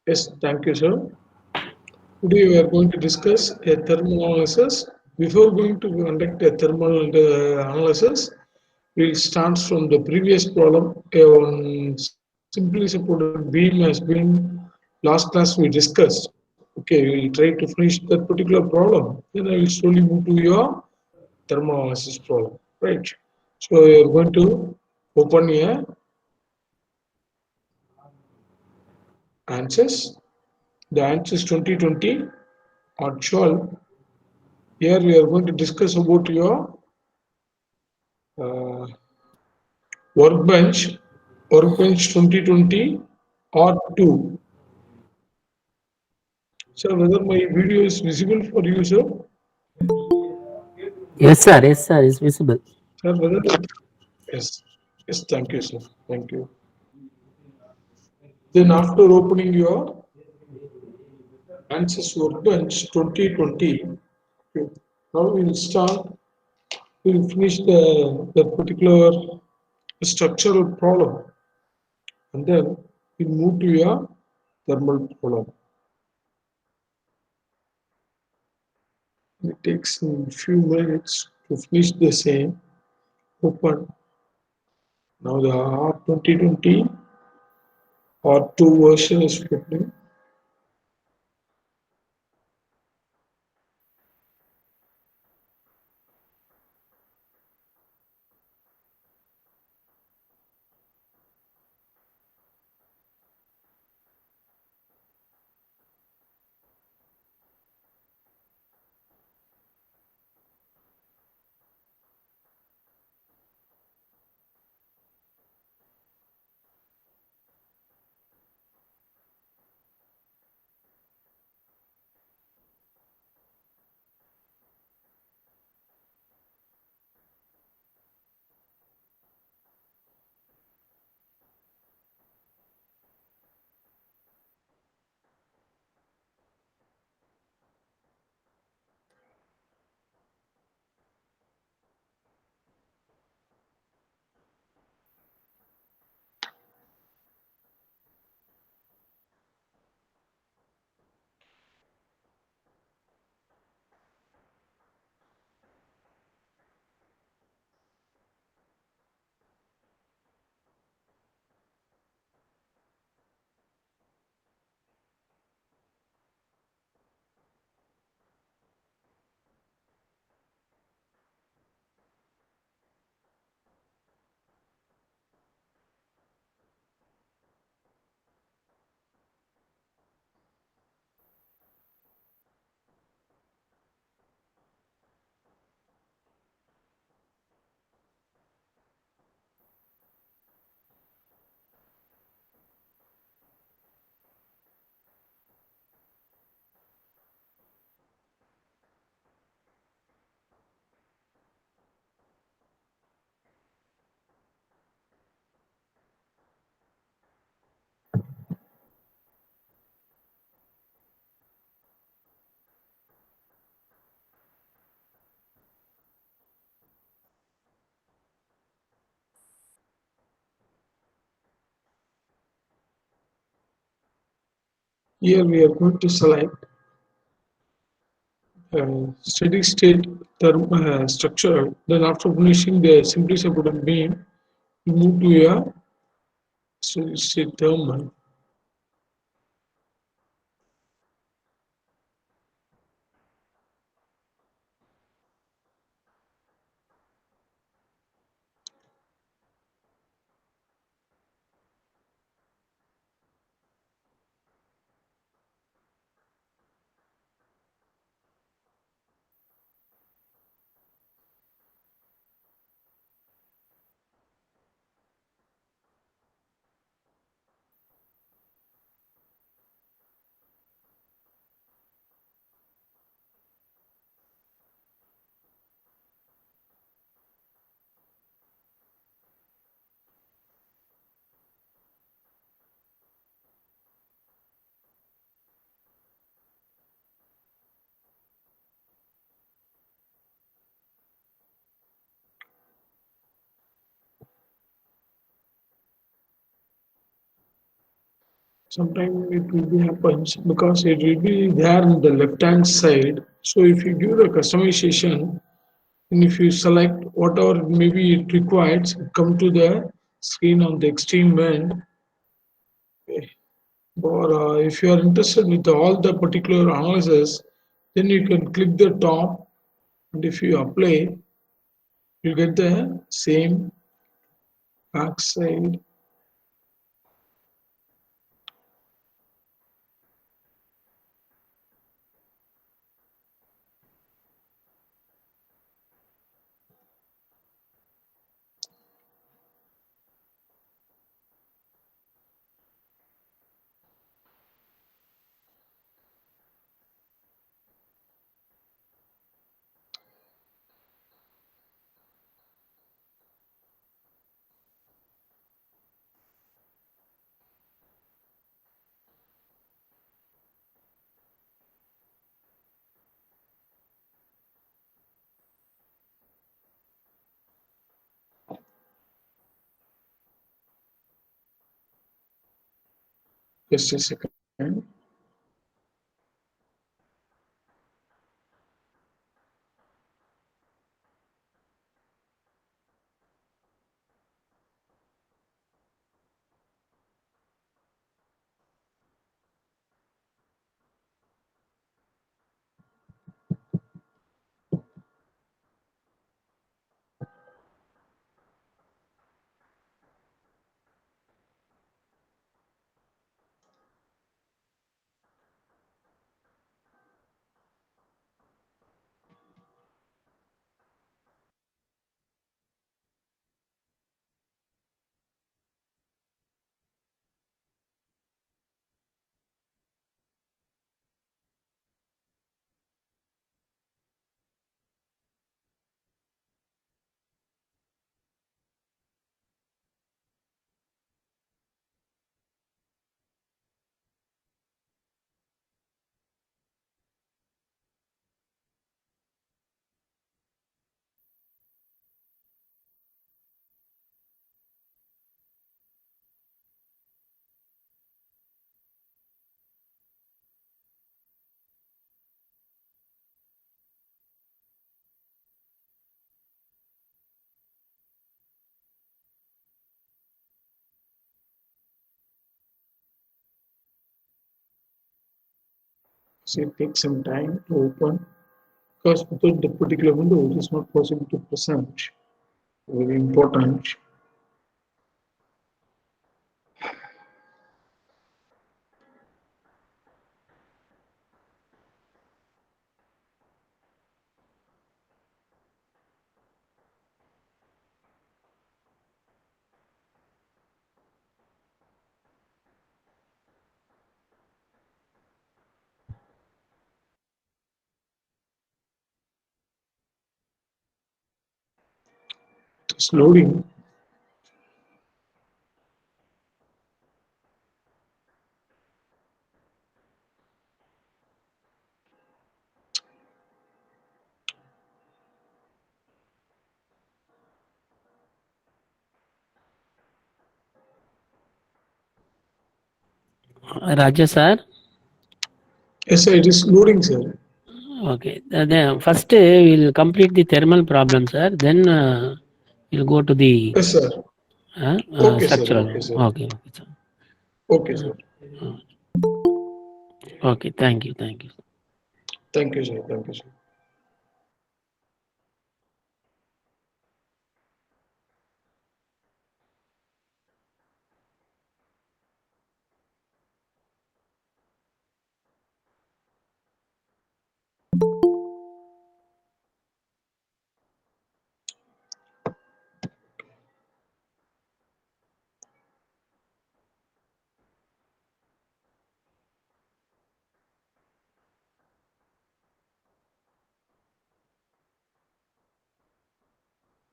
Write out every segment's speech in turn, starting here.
Yes, thank you, sir. Today we are going to discuss a thermal analysis. Before going to conduct a thermal analysis, we'll start from the previous problem. A one simply supported beam has been last class we discussed. Okay, we'll try to finish that particular problem. Then I will slowly move to your thermal analysis problem. Right. So you're going to open your answers. The answers 2020 or 12. Here we are going to discuss about your uh, workbench, workbench 2020 or 2. So whether my video is visible for you, sir? Yes, sir. Yes, sir. It's visible. Sir, whether yes, yes, thank you, sir. Thank you. Then after opening your answers workbench 2020, okay, now we'll start. We'll finish that particular structural problem, and then we'll move to your thermal problem. It takes a few minutes to finish the same. Open now the R2020 or 2 version is opening. Here we are going to select steady state structure. Then after finishing the simply supported beam, we move to a steady state thermal. Sometimes it will be happens because it will be there on the left hand side. So if you give the customization and if you select whatever maybe it requires, come to the screen on the extreme end. Or if you are interested with all the particular analysis, then you can click the top, and if you apply, you get the same backside. Just a second. So it takes some time to open because without the particular window, it is not possible to present. Very important. It's loading. Raja sir. Yes, sir, it is loading, sir. Okay. Then first we'll complete the thermal problem, sir. Then we'll go to the Yes, sir. Okay, sir. structural. Okay, sir. Okay. Okay, sir. Okay, sir. Okay. Thank you. Thank you. Thank you, sir. Thank you, sir.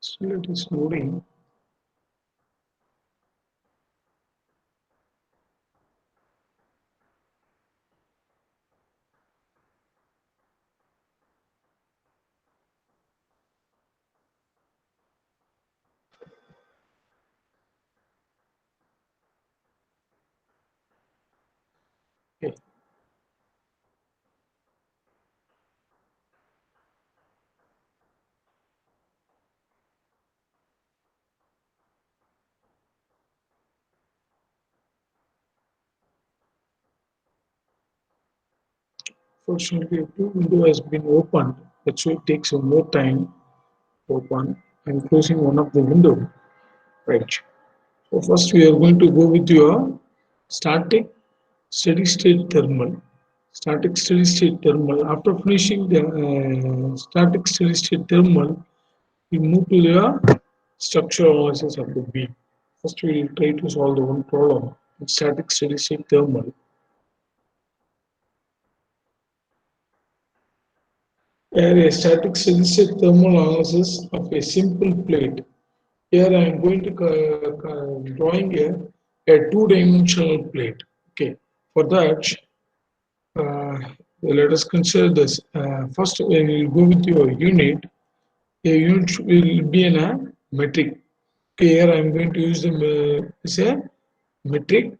Still, it is loading. Fortunately, two window has been opened. That's why it takes more time to open and closing one of the window. Right. So first we are going to go with your static steady state thermal. Static steady state thermal. After finishing the static steady state thermal, we move to the structural analysis of the beam. First, we will try to solve the one problem with static steady state thermal. Here, a static steady state thermal analysis of a simple plate. Here, I am going to drawing a two-dimensional plate. Okay, for that, uh, let us consider this. First, we will go with your unit. A unit will be in a metric. Okay, here I am going to use the is a metric.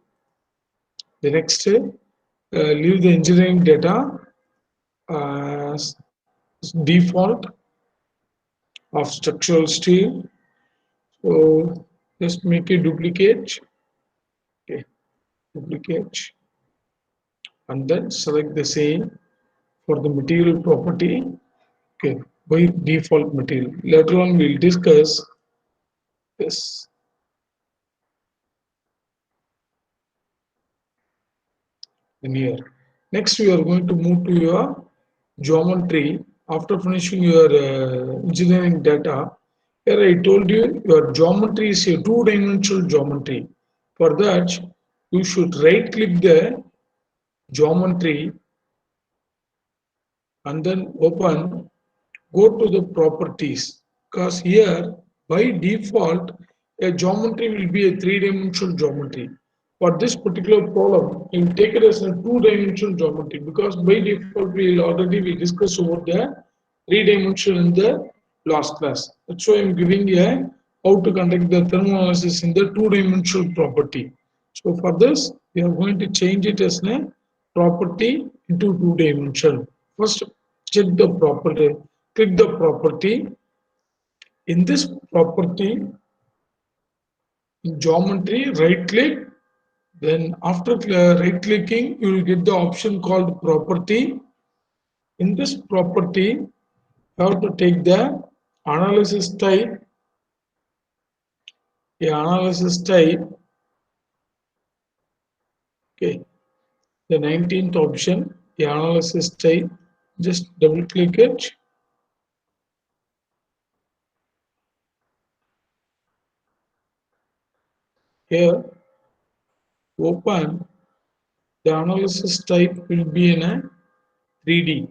The next, leave the engineering data as default of structural steel. So just make a duplicate. Okay, duplicate, and then select the same for the material property. Okay, by default material. Later on, we'll discuss this in here. Next, we are going to move to your geometry. After finishing your engineering data, here I told you your geometry is a two-dimensional geometry. For that, you should right-click the geometry and then open, go to the properties, because here by default a geometry will be a three-dimensional geometry. For this particular problem, you take it as a two-dimensional geometry, because by default we discussed about the three-dimensional in the last class. That's why I'm giving a how to conduct the thermal analysis in the two-dimensional property. So for this, we are going to change it as a property into two-dimensional. First, check the property, click the property. In this property, in geometry, right click. Then after right clicking, you will get the option called property. In this property, you have to take the analysis type. The analysis type, okay, the 19th option, the analysis type, just double click it. Here, open, the analysis type will be in a 3D.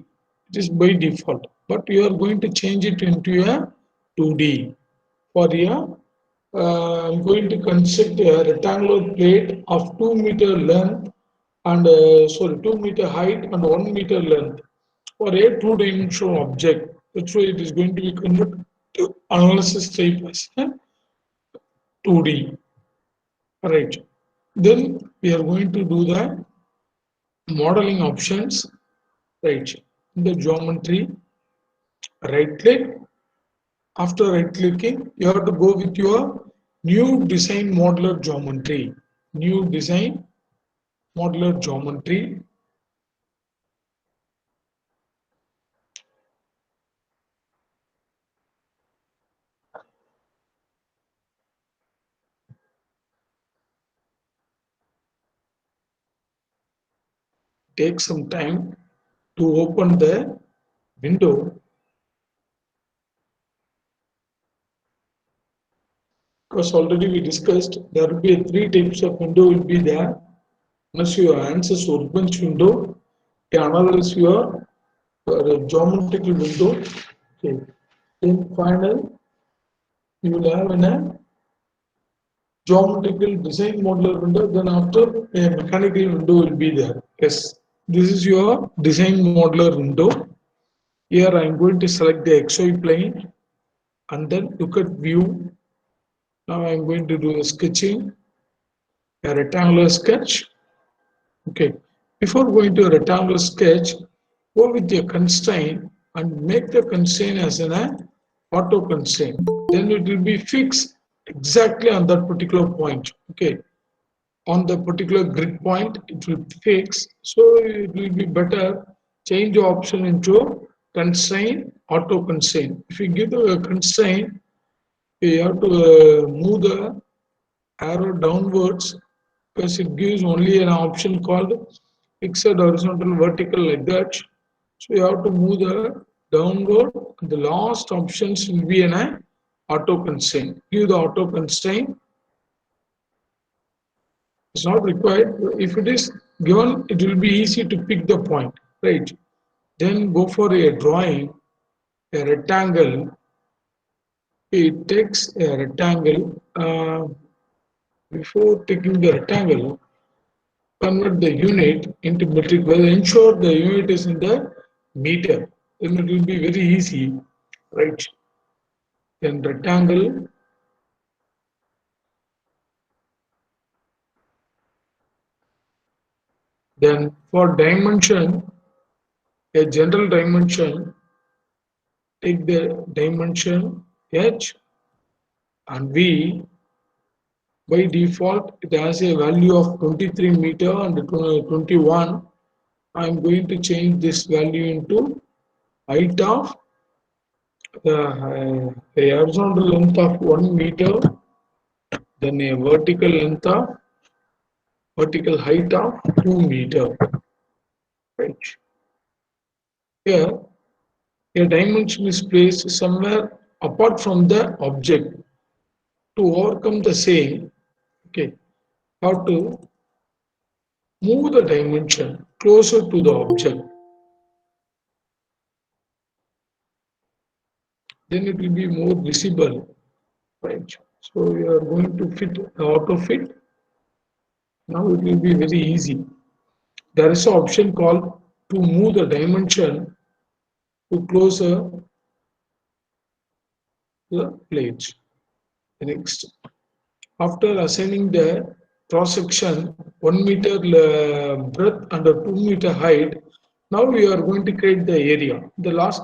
It is by default, but you are going to change it into a 2D. For a, I'm going to construct a rectangular plate of 2 meter length and 2 meter height and 1 meter length for a two-dimensional object. That's why it is going to be converted to analysis type as a 2D. Right. Then we are going to do the modeling options. Right. In the geometry, right click. After right clicking, you have to go with your new design modeler geometry. New design modeler geometry. Take some time to open the window, because already we discussed there will be three types of window will be there. One is your ANSYS workbench window, another is your geometrical window. Okay. In final, you will have a geometrical design modeler window, then after a mechanical window will be there. Yes, this is your design modeler window. Here I am going to select the XY plane and then look at view. Now I am going to do a sketching, a rectangular sketch. Okay, before going to a rectangular sketch, go with your constraint and make the constraint as an auto constraint. Then it will be fixed exactly on that particular point. Okay, on the particular grid point, it will fix. So it will be better change the option into constraint, auto constraint. If you give the constraint, you have to move the arrow downwards because it gives only an option called fixed horizontal vertical like that. So you have to move the downward. The last options will be an auto constraint. Give the auto constraint. It's not required. If it is given, it will be easy to pick the point, right? Then go for a drawing, a rectangle. It takes a rectangle. Before taking the rectangle, convert the unit into metric. Well, ensure the unit is in the meter. Then it will be very easy, right? Then rectangle. Then for dimension, a general dimension, take the dimension h and v. By default, it has a value of 23 meter and 21. I am going to change this value into height of the horizontal length of 1 meter, then a vertical height of 2 meter. Right. Here, a dimension is placed somewhere apart from the object. To overcome the same, okay, how to move the dimension closer to the object. Then it will be more visible, right? So we are going to fit auto fit. Now it will be very easy. There is an option called to move the dimension to closer the plate. Next, after assigning the cross section 1 meter breadth and a 2 meter height, now we are going to create the area. The last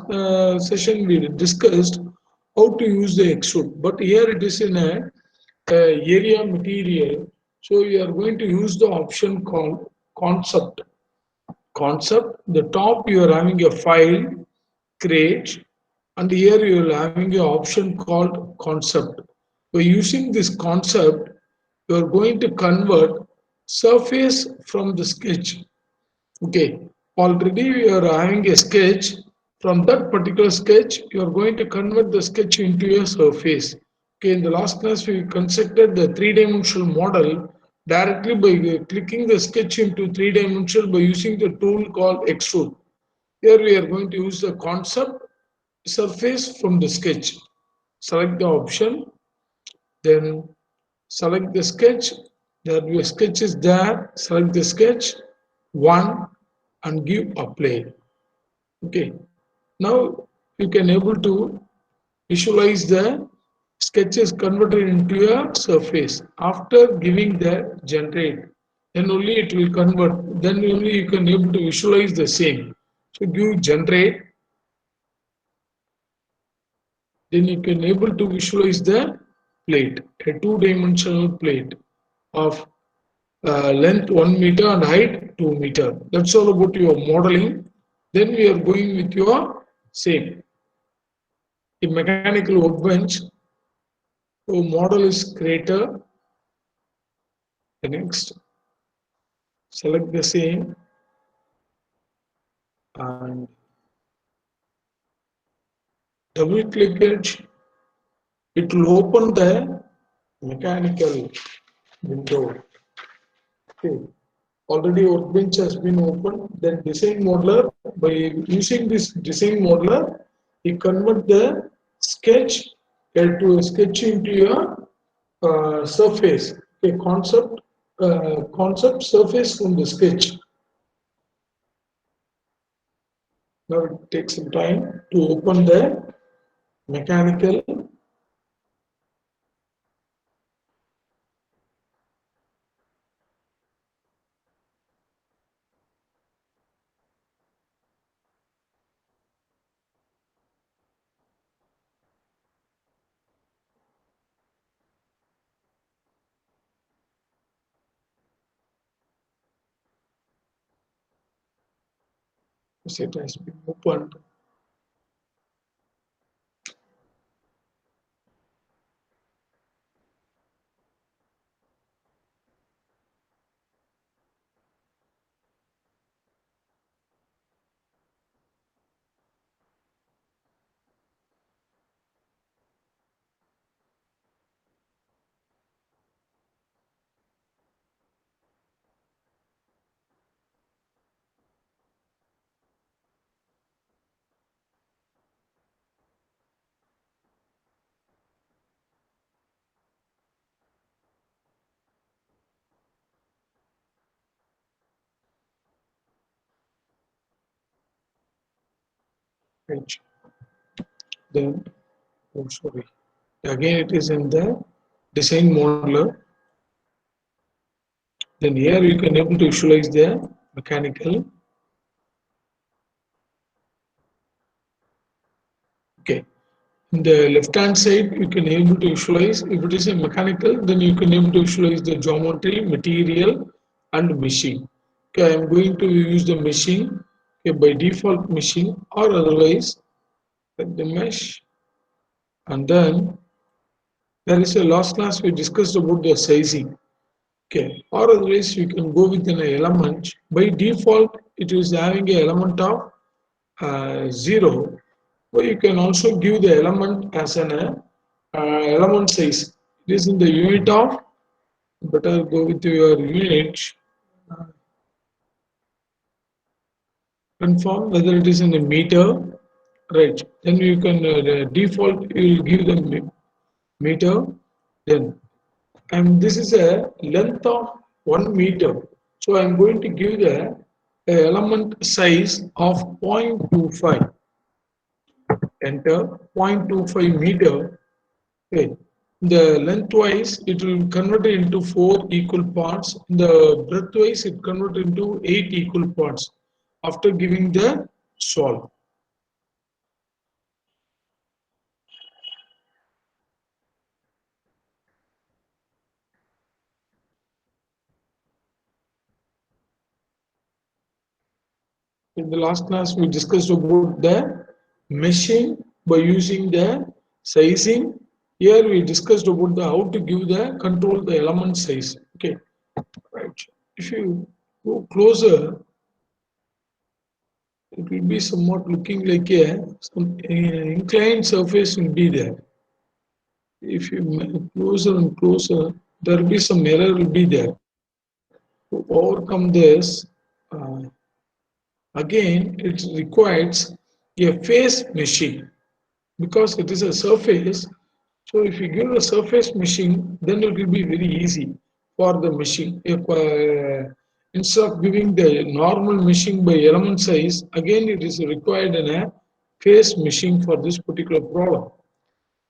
session we discussed how to use the extrude, but here it is in a area material. So we are going to use the option called concept. Concept, the top you are having a file, create, and here you are having an option called concept. By using this concept, you are going to convert surface from the sketch. Okay, already we are having a sketch. From that particular sketch, you are going to convert the sketch into a surface. Okay, in the last class, we constructed the three-dimensional model directly by clicking the sketch into three-dimensional by using the tool called extrude. Here we are going to use the concept surface from the sketch. Select the option, then select the sketch. The sketch is there. Select the sketch, one, and give apply. Okay. Now you can able to visualize the sketches converted into a surface. After giving the generate, then only it will convert. Then only you can able to visualize the same. So give generate. Then you can able to visualize the plate, a two-dimensional plate of length 1 meter and height 2 meter. That's all about your modeling. Then we are going with your same. The mechanical workbench. So model is creator. The next, select the same and double click it. It will open the mechanical window. Okay. Already workbench has been opened. Then design modeler, by using this design modeler, you convert the sketch to a sketch into a surface, a concept surface from the sketch. Now it takes some time to open the mechanical. it has been opened. Right. Then, oh sorry. Again, it is in the design modeler. Then here you can able to visualize the mechanical. Okay. In the left hand side, you can able to visualize. If it is a mechanical, then you can able to visualize the geometry, material, and machine. Okay, I am going to use the machine. Okay, by default machine, or otherwise like the mesh. And then there is a last class we discussed about the sizing. Okay, or otherwise you can go with an element. By default, it is having an element of 0. But you can also give the element as an element size. It is in the unit of, better go with your unit, uh, confirm whether it is in a meter, right? Then you can default, you will give the meter, then, and this is a length of 1 meter. So I am going to give the element size of 0.25. Enter 0.25 meter. Okay. The lengthwise it will convert it into 4 equal parts. The breadthwise it convert into 8 equal parts after giving the solve. In the last class we discussed about the meshing by using the sizing. Here we discussed about the how to give the control the element size. Okay, right. If you go closer, it will be somewhat looking like a some inclined surface will be there. If you move closer and closer, there will be some error will be there. To overcome this, uh, again, it requires a face meshing because it is a surface. So if you give a surface meshing, then it will be very easy for the meshing. If, instead of giving the normal meshing by element size, again it is required in a face meshing for this particular problem.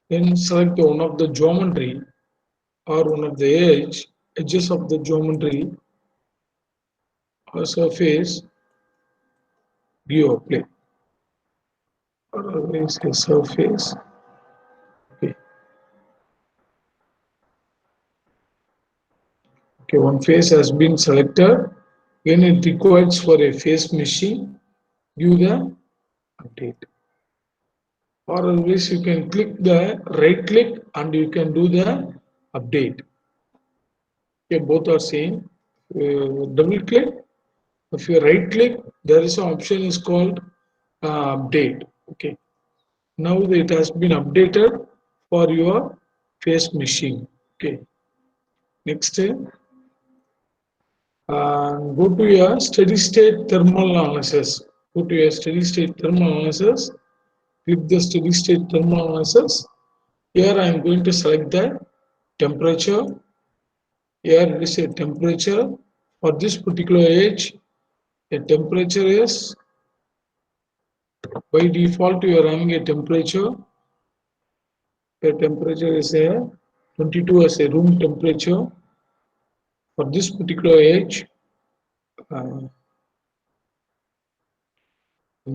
Then select one of the geometry or one of the edges of the geometry or surface, give a plane or always a surface. Okay. Okay, one face has been selected. When it requires for a face meshing, give the update. Or always you can click the right click and you can do the update. Okay, both are same. Double click. If you right click, there is an option is called update. Okay. Now it has been updated for your face meshing. Okay. Next, go to your steady state thermal analysis. Go to your steady state thermal analysis. Click the steady state thermal analysis. Here I am going to select the temperature. Here it is a temperature. For this particular age, the temperature is, by default you are having a temperature. The temperature is a 22 as a room temperature. For this particular age, uh,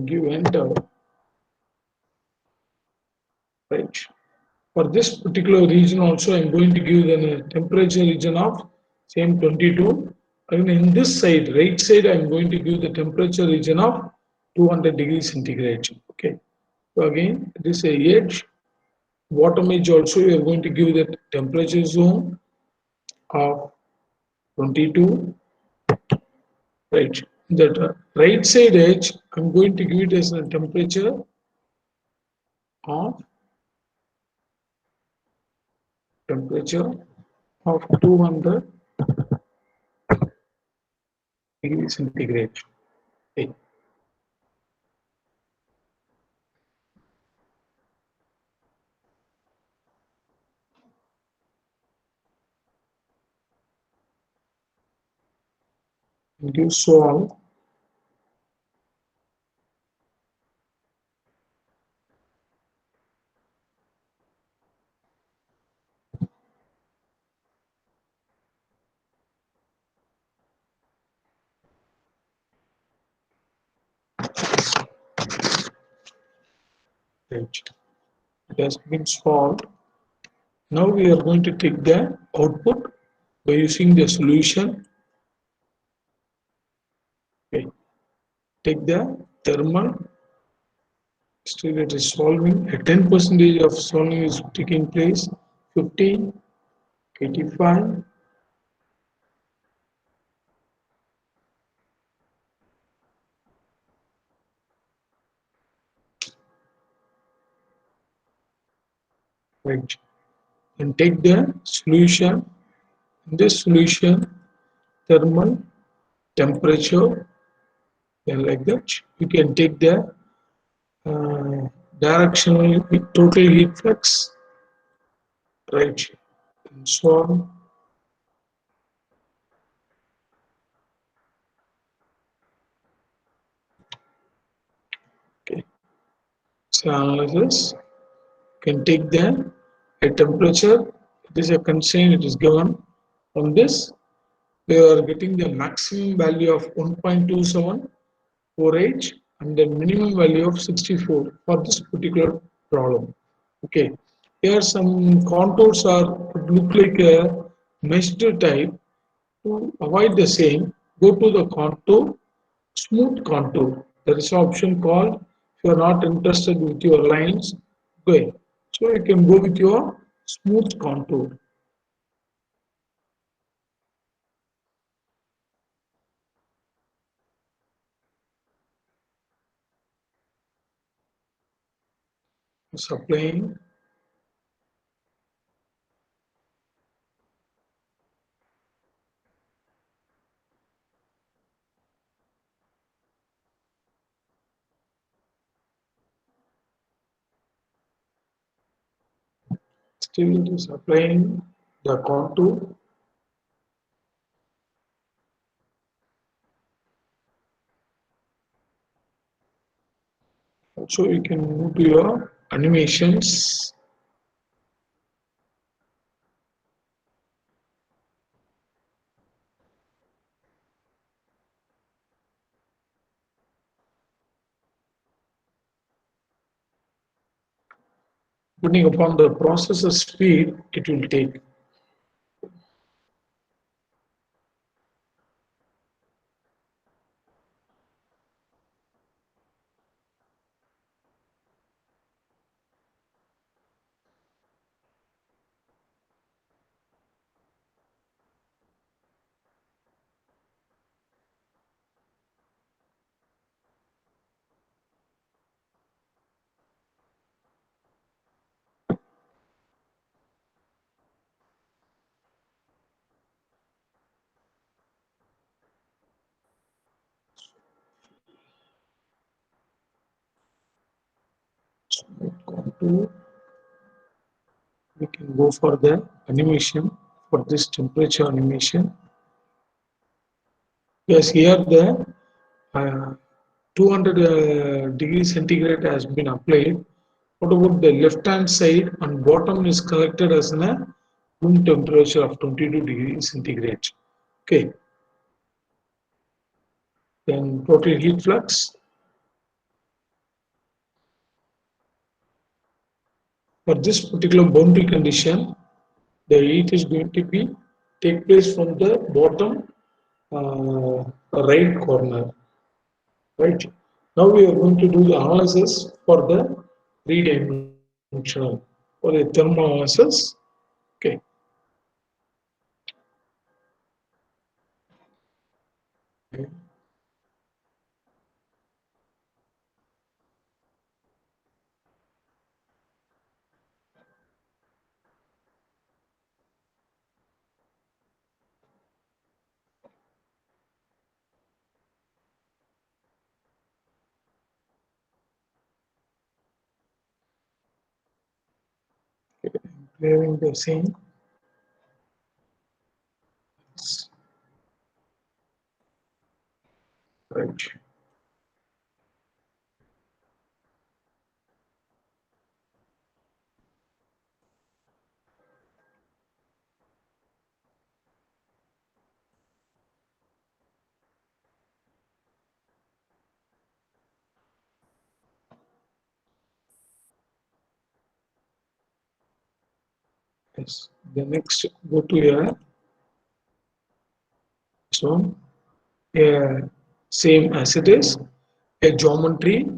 give enter, right. For this particular region also I am going to give the temperature region of same 22, and in this side, right side, I am going to give the temperature region of 200 degrees centigrade. Okay. So again, this is a edge. Bottom edge also you are going to give the temperature zone of 22. Right. That right side edge, I'm going to give it as a temperature of 200 degrees centigrade. Okay. Give solve. Right. It has been solved. Now we are going to take the output by using the solution. Okay. Take the thermal. Still it is solving. A 10% of solving is taking place. 50, 85, right. And take the solution. In this solution, thermal, temperature, and like that. You can take the directional total heat flux, right? And so on. Okay. So analysis can take the a temperature. It is a constraint. It is given. From this, we are getting the maximum value of 1.27 4H and the minimum value of 64 for this particular problem. Okay, here some contours are look like a meshed type. To avoid the same, go to the contour, smooth contour. There is an option called if you are not interested with your lines, go ahead. So you can go with your smooth contour. Supplying still it is applying the contour. So you can move to your animations. Depending upon the processor speed, it will take. Contour, we can go for the animation for this temperature animation. Yes, here the 200 degrees centigrade has been applied. What about the left hand side and bottom is collected as a room temperature of 22 degrees centigrade. Okay, then total heat flux. For this particular boundary condition, the heat is going to be take place from the bottom right corner, right? Now we are going to do the analysis for the three-dimensional, for the thermal analysis. Okay. Clearing the scene. Right. Yes. The next go to a so same as it is a geometry.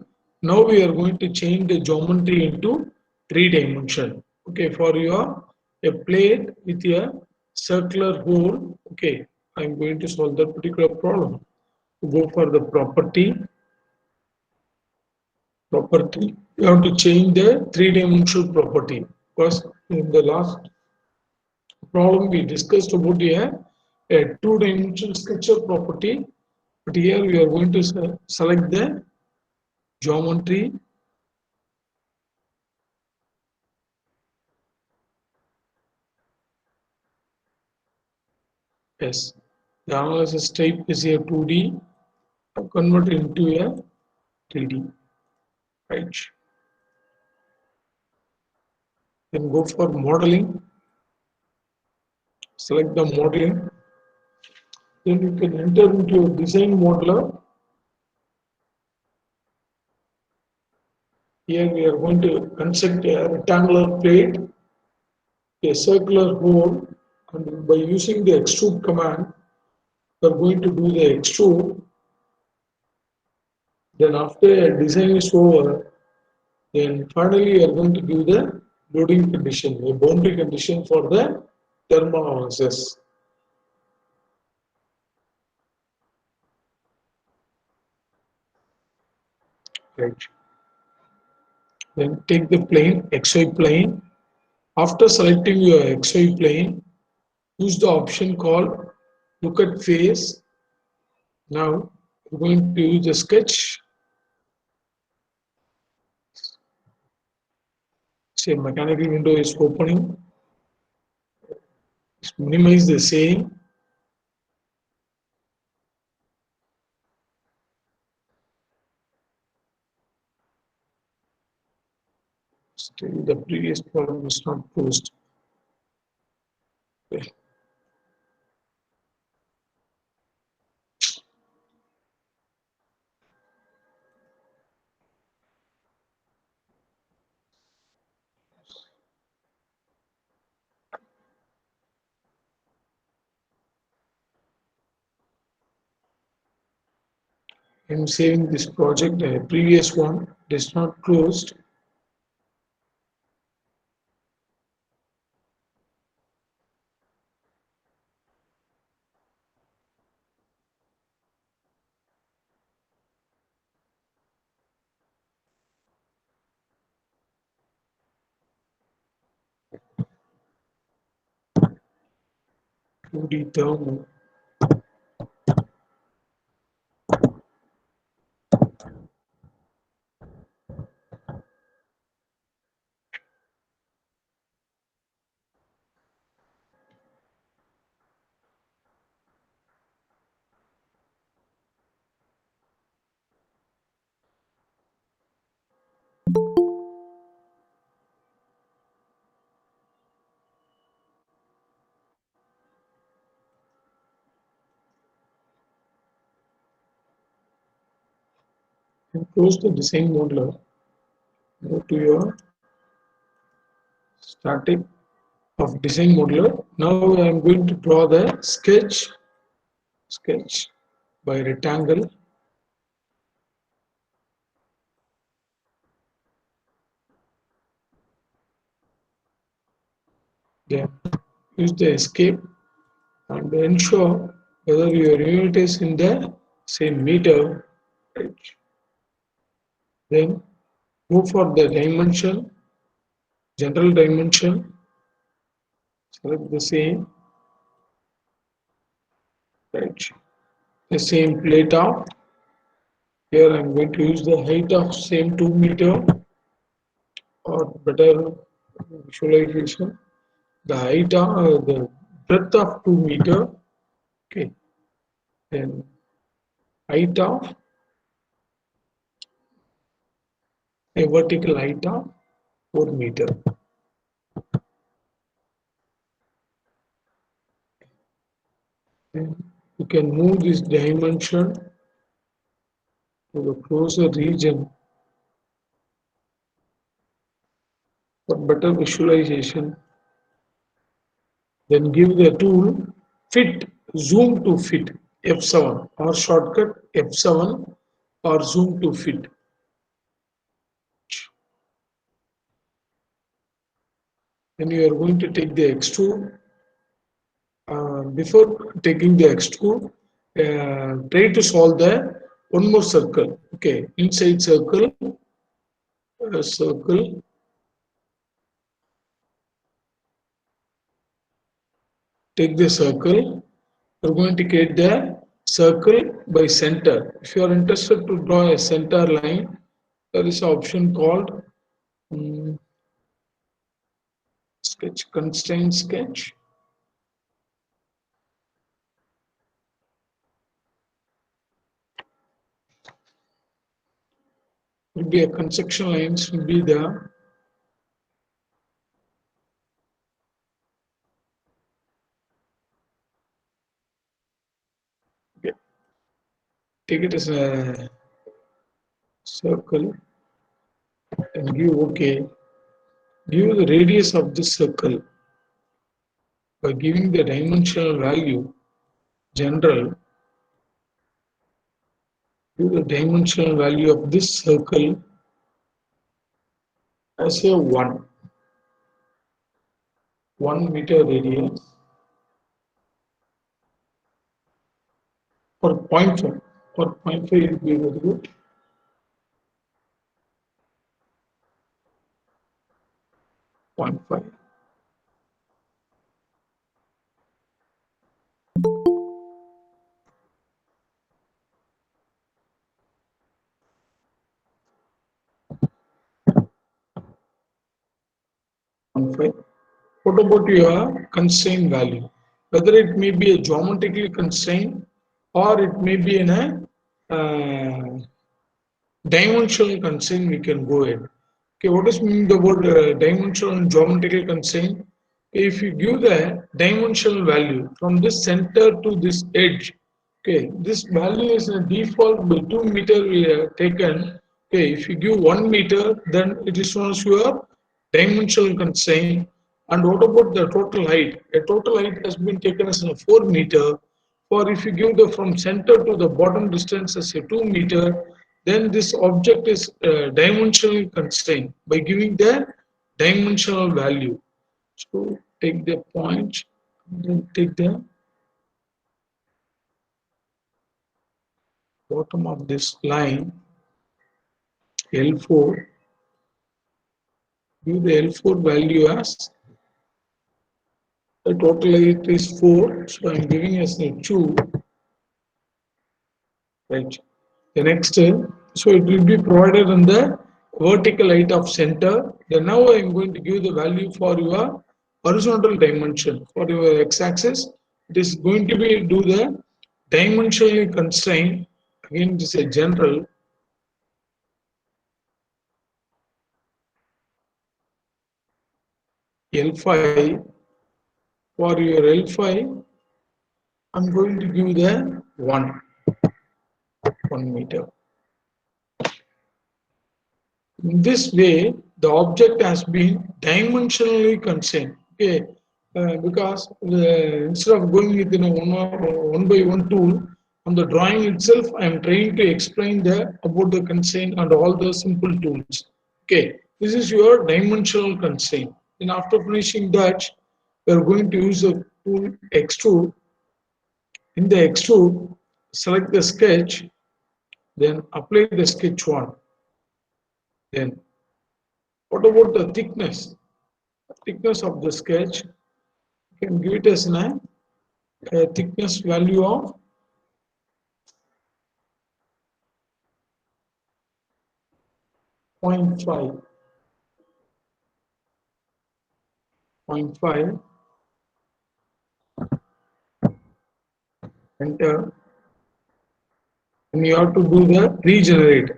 Now we are going to change the geometry into three dimension. Okay, for your a plate with a circular hole. Okay, I'm going to solve that particular problem. Go for the property. You have to change the three-dimensional property because in the last problem we discussed about a two-dimensional SketchUp property, but here we are going to select the geometry. Yes, the analysis type is a 2D, convert into a 3D. Right. Then go for modeling. Select the modeling. Then you can enter into a design modeler. Here we are going to construct a rectangular plate, a circular hole, and by using the extrude command, we are going to do the extrude. Then after a design is over, then finally you are going to do the loading condition, a boundary condition for the thermal analysis. Right. Then take the plane, XY plane. After selecting your XY plane, use the option called look at face. Now we're going to use the sketch. Say mechanical window is opening. Minimize the same. Still the previous problem is not closed. Okay. I'm saving this project, the previous one is not closed. To the thermal. And close the design modeler. Go to your static of design modeler. Now I am going to draw the sketch by rectangle. Then use the escape and ensure whether your unit is in the same meter. Right. Then go for the dimension, general dimension, select the same, right. The same plate of, here I'm going to use the height of same 2 meter or better visualization. The height of the breadth of 2 meter, okay. Then height of a vertical height of 4 meter. Then you can move this dimension to the closer region for better visualization. Then give the tool fit zoom to fit F7 or shortcut F7 or zoom to fit. Then you are going to take the extrude. Before taking the extrude, try to solve the one more circle. Okay, inside circle, circle. Take the circle. We're going to create the circle by center. If you are interested to draw a center line, there is an option called sketch, constraint sketch. Will be a construction lines will be the okay. Take it as a circle and give OK. Give the radius of this circle by giving the dimensional value general. Give the dimensional value of this circle as a 1 meter radius for 0.5. For 0.5 it will be very good. 0.5. What about your constraint value? Whether it may be a geometrically constraint or it may be in a dimensional constraint, we can go ahead. Okay, what does mean the word dimensional and geometrical constraint? If you give the dimensional value from this center to this edge, okay, this value is a default by 2 meter we have taken. Okay, if you give 1 meter, then it is known as your dimensional constraint. And what about the total height? A total height has been taken as a 4 meter. For if you give the from center to the bottom distance as a 2 meter, then this object is dimensionally constrained by giving the dimensional value. So take the point, then take the bottom of this line, L4, give the L4 value as the total height is 4, so I'm giving as a 2, right? The next, so it will be provided on the vertical height of center. Then now I am going to give the value for your horizontal dimension. For your x-axis, it is going to be do the dimensionally constraint. Again, it is a general. L5, for your L5, I'm going to give the 1 meter. In this way, the object has been dimensionally constrained. Okay, because instead of going within a one by one tool, on the drawing itself, I am trying to explain about the constraint and all the simple tools. Okay, this is your dimensional constraint. Then after finishing that, we are going to use the tool extrude. In the extrude, select the sketch, then apply the sketch 1. Then what about the thickness? Thickness of the sketch, you can give it as a thickness value of 0.5. 0.5, enter, and you have to do the regenerate.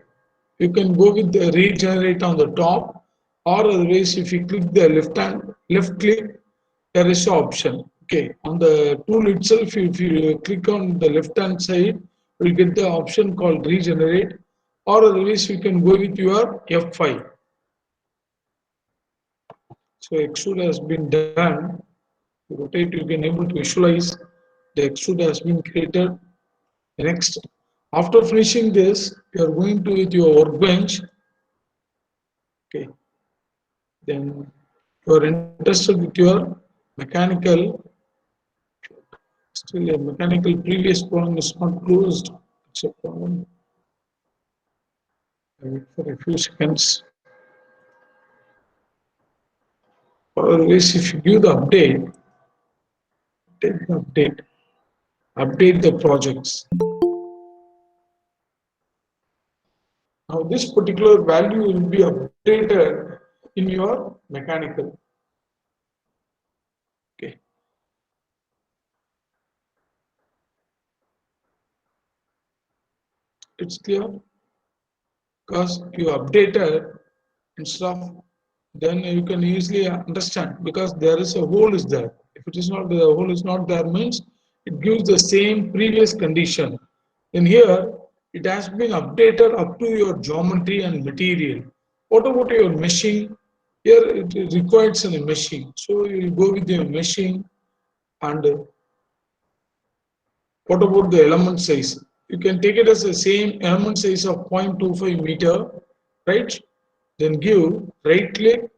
You can go with the regenerate on the top, or otherwise if you click the left click, there is an option. Okay, on the tool itself, if you click on the left hand side, you will get the option called regenerate, or otherwise you can go with your F5. So extrude has been done. Rotate, you can able to visualize the extrude has been created. Next, after finishing this, you are going to with your workbench. Okay, then you are interested with your mechanical. Still, a mechanical previous problem is not closed. It's a problem. Wait for a few seconds. Or else, if you give the update, take the update the projects. Now, this particular value will be updated in your mechanical. Okay. It's clear because you updated instead of, then you can easily understand because there is a hole is there. If it is not, the hole is not there means it gives the same previous condition. In here, it has been updated up to your geometry and material. What about your meshing? Here it requires a meshing. So you go with your meshing. And what about the element size? You can take it as the same element size of 0.25 meter, right? Then give right click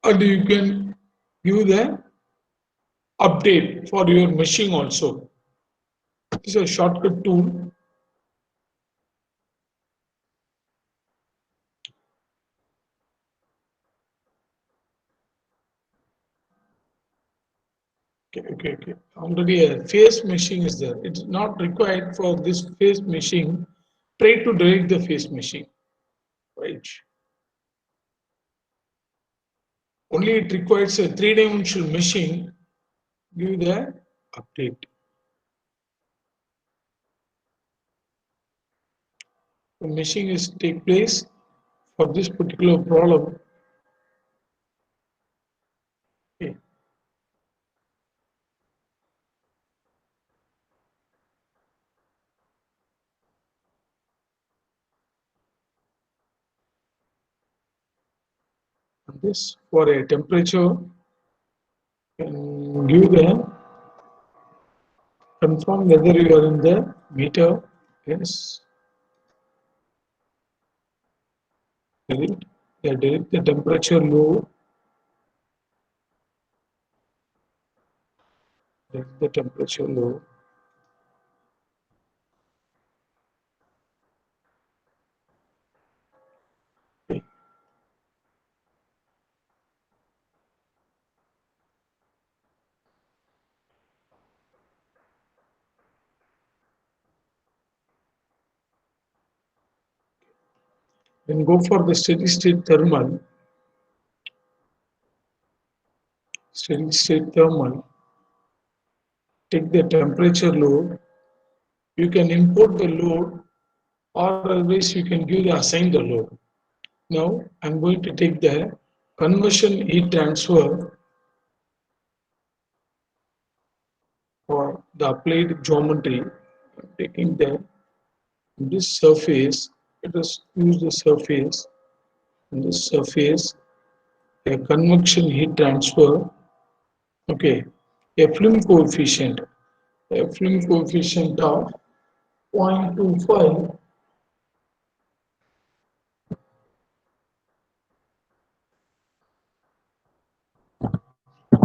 and you can give the update for your machine also. This is a shortcut tool. Okay. Already a face meshing is there. It's not required for this face meshing. Try to delete the face meshing, right? Only it requires a three-dimensional meshing. Give the update. The meshing is take place for this particular problem. Okay. And this for a temperature, can give the confirm whether you are in the meter. Yes. Delete. Yeah, delete the temperature low. Delete the temperature low. Okay. Then go for the steady state thermal. Steady state thermal. Take the temperature load. You can import the load or always you can give the assign the load. Now I'm going to take the conversion heat transfer for the applied geometry. I'm taking this surface. Let us use the surface. And this surface, a convection heat transfer. Okay, a film coefficient. A film coefficient of 0.25.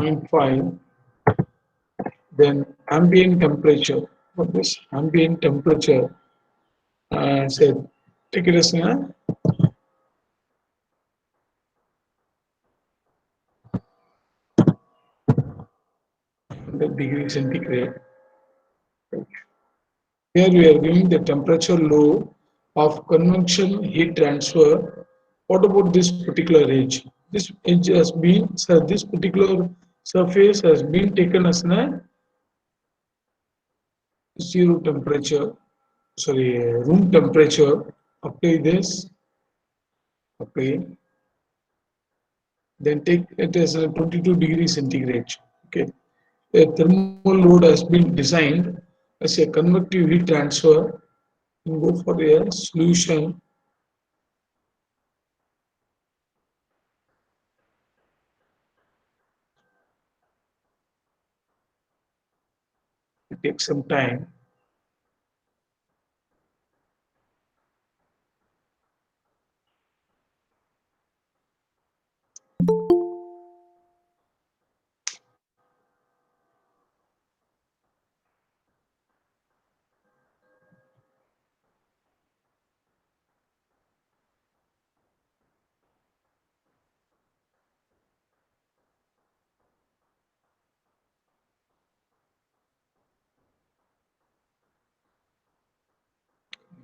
0.5. Then ambient temperature. What is ambient temperature? Say, take it as the degree centigrade. Here we are giving the temperature low of convection heat transfer. What about this particular edge? This edge has been, so this particular surface has been taken as a zero temperature, sorry, room temperature. Apply this, apply. Then take it as a 22 degrees centigrade. Okay. A thermal load has been designed as a convective heat transfer. You go for a solution. It takes some time.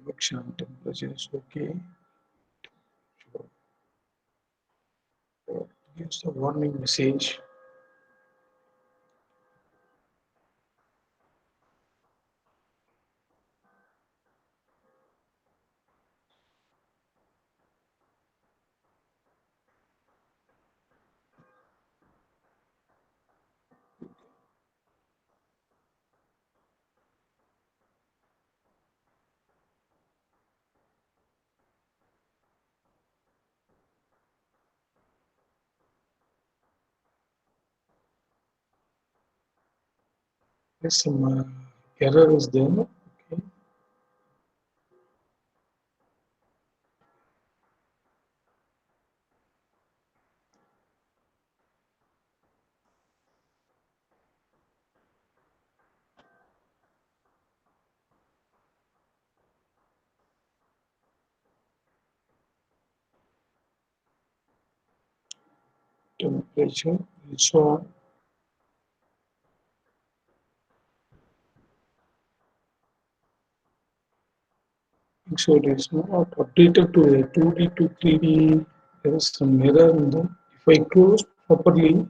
Convection temperature is okay. Here's the warning message. There's some error is there. Okay. Temperature also. So it is not updated to a 2D to 3D. There is some error in the. If I close properly,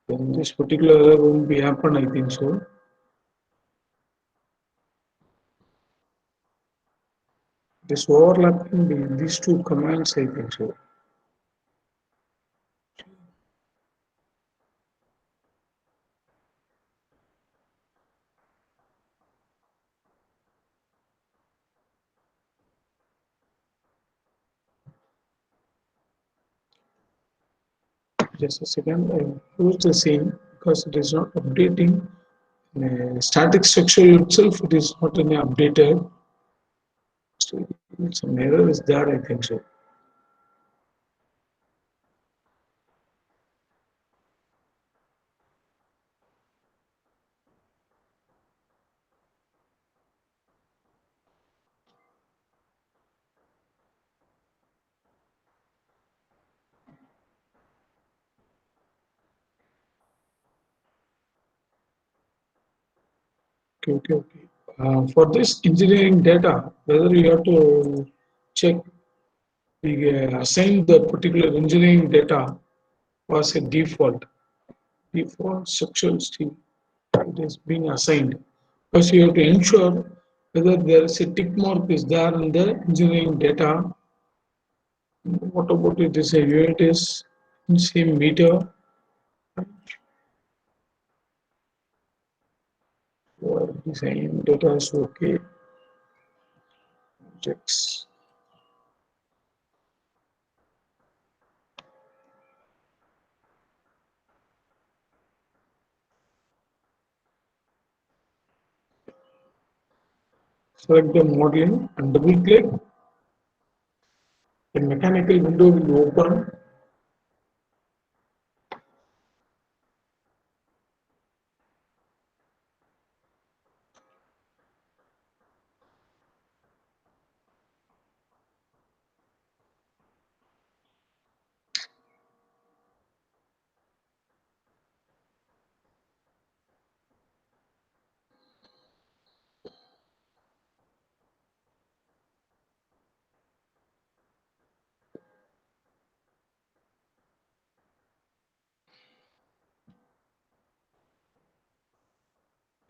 then this particular error won't be happen. I think so. This overlapping these two commands, I think so. Just a second, I use the same because it is not updating. Static structure itself, it is not any updated. So some error is there, I think so. Okay, okay, okay. For this engineering data, whether you have to check, we assign the particular engineering data was a default structural steel. It is being assigned. Because you have to ensure whether there is a tick mark is there in the engineering data. What about it is a unit is in same meter. For design data is okay. Checks. Select the modeling and double click. A mechanical window will open.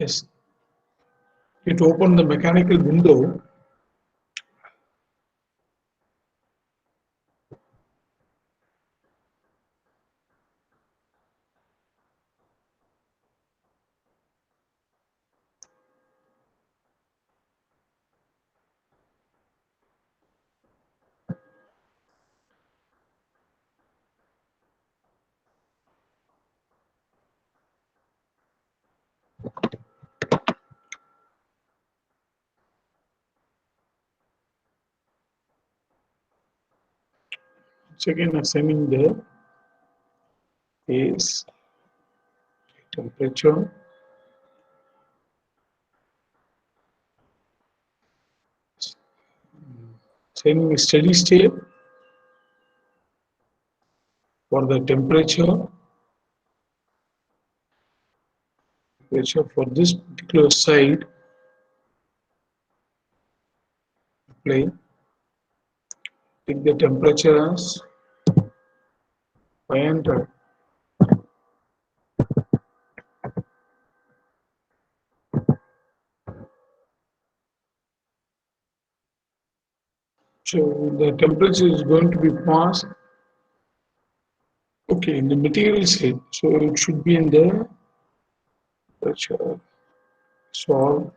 Yes, it opened the mechanical window. Once again, assigning the phase, temperature, assigning a steady state for the temperature for this particular side. Apply. Take the temperature as 500. So the temperature is going to be passed. Okay, in the material state. So it should be in the temperature. So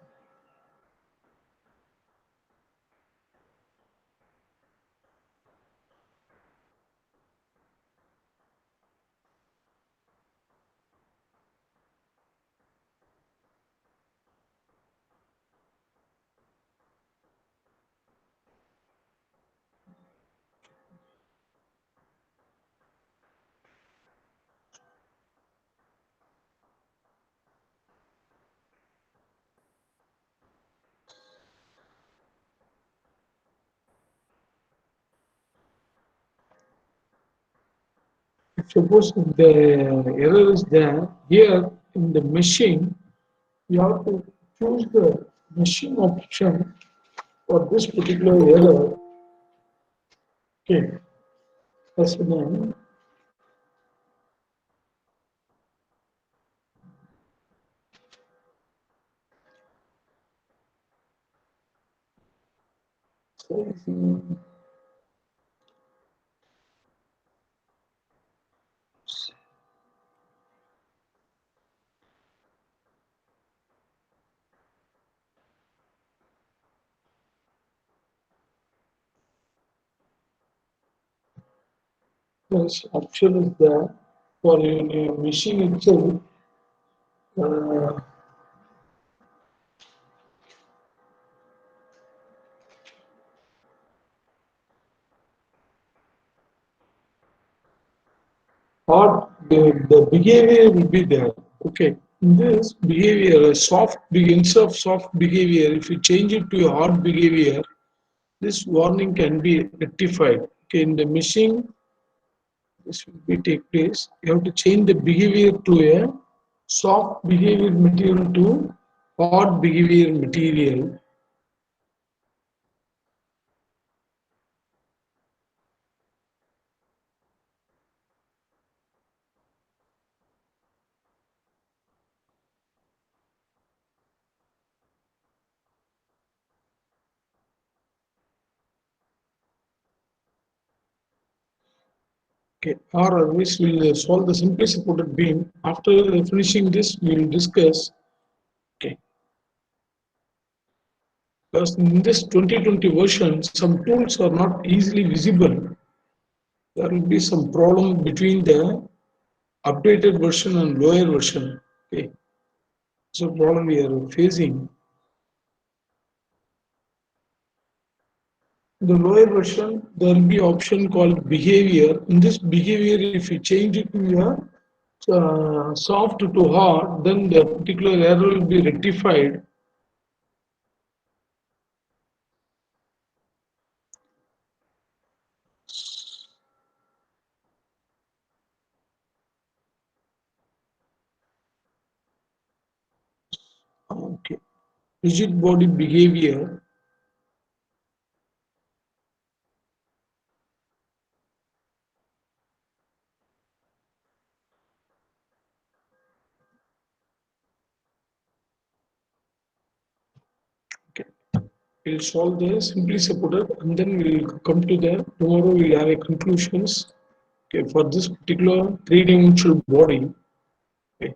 suppose if the error is there, here in the machine, you have to choose the machine option for this particular error. Okay, first then sizing. Plus option is there for your machine itself. Uh, or the behavior will be there. Okay, in this behavior, a instead of soft behavior, if you change it to a hard behavior, this warning can be rectified. Okay, in the machine, this will be take place. You have to change the behavior to a soft behavior material to hard behavior material. Okay, or this will solve the simply supported beam. After finishing this, we will discuss. Okay, because in this 2020 version, some tools are not easily visible. There will be some problem between the updated version and lower version. Okay, so problem we are facing. The lower version, there will be option called behavior. In this behavior, if you change it to a soft to hard, then the particular error will be rectified. Okay, rigid body behavior. We'll solve the simply supported and then we'll come to the tomorrow we'll have a conclusions, okay, for this particular three-dimensional body. Okay.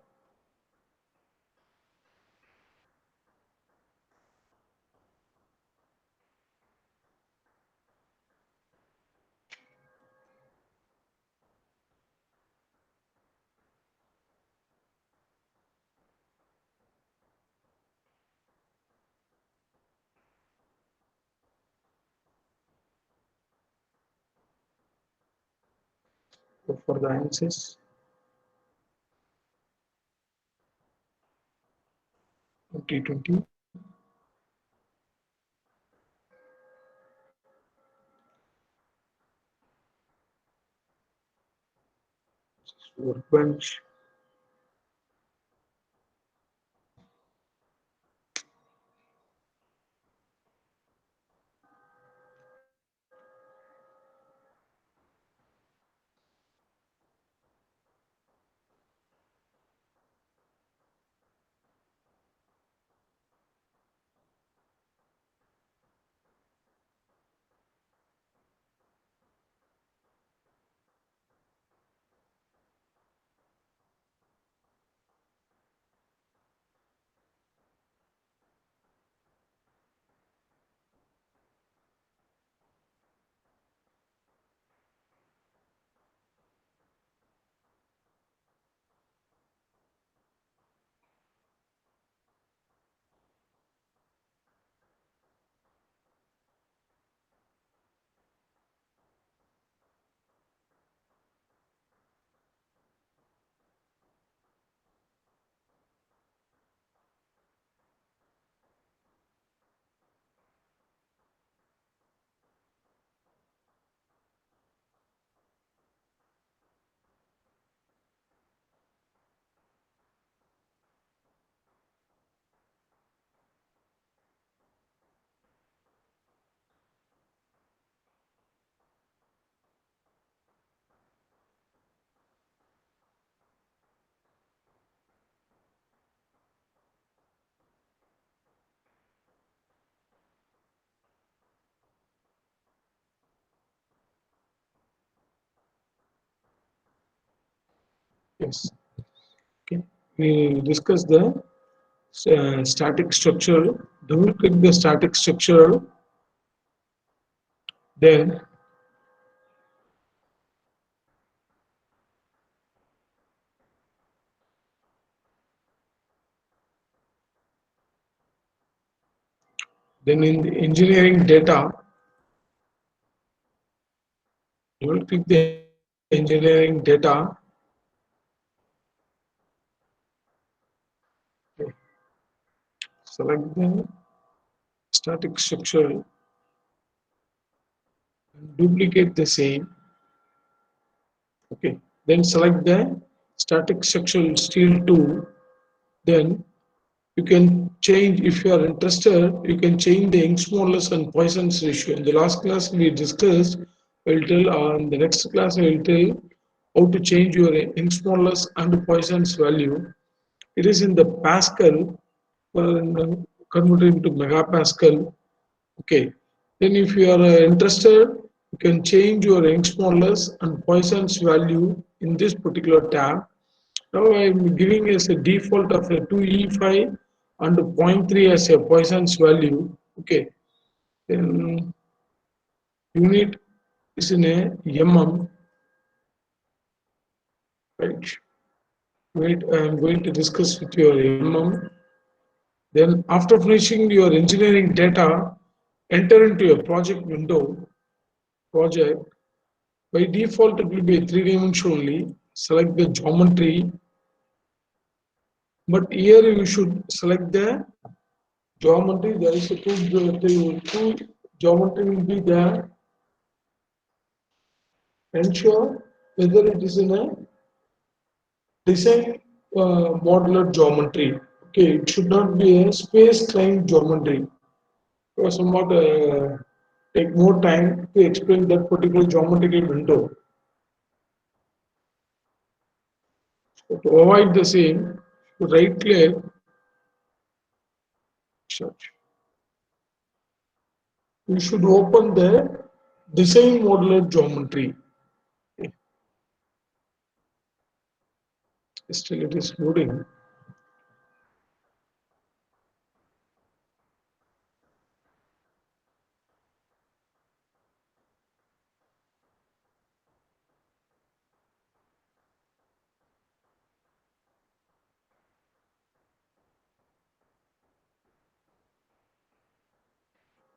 So for the answers, 2020. Workbench. Yes. Okay. We discuss the static structure. Double click the static structure. Then in the engineering data, double click the engineering data. Okay. Select the static structure and duplicate the same. Okay. Then select the static structural steel tool. Then you can change, if you are interested, you can change the Young's modulus and Poisson's ratio. In the last class we discussed, I will tell, in the next class I will tell how to change your Young's modulus and Poisson's value. It is in the Pascal, converted into megapascal. Okay. Then if you are interested, you can change your Young's modulus and Poisson's value in this particular tab. Now I am giving as a default of a 2E5 and zero point 0.3 as a Poisson's value. Okay. Then unit is in a mm. Right. Wait, I am going to discuss with your mm. Then after finishing your engineering data, enter into your project window. Project. By default, it will be a 3 dimension only. Select the geometry. But here you should select the geometry. There is a two geometry will be there. Ensure whether it is in a design modular geometry. Okay, it should not be a space client geometry. So somewhat take more time to explain that particular geometrical window. So to avoid the same, right click, search. we should open the design modular geometry. Still it is loading.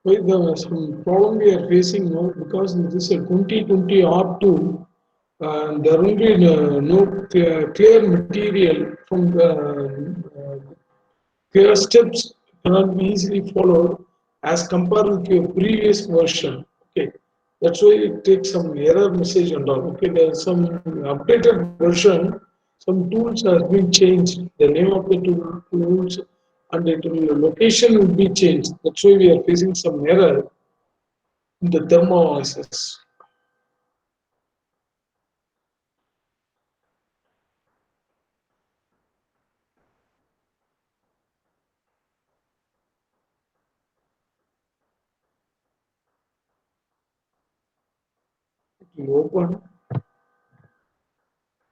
Why the some problem we are facing now, because this is a 2020 R2, and there will be no clear material from the clear steps cannot be easily followed as compared with your previous version. Okay, that's why it takes some error message and all. Okay, there's some updated version. Some tools has been changed. The name of the tools and the location will be changed. That's why we are facing some error in the thermoanalysis. We open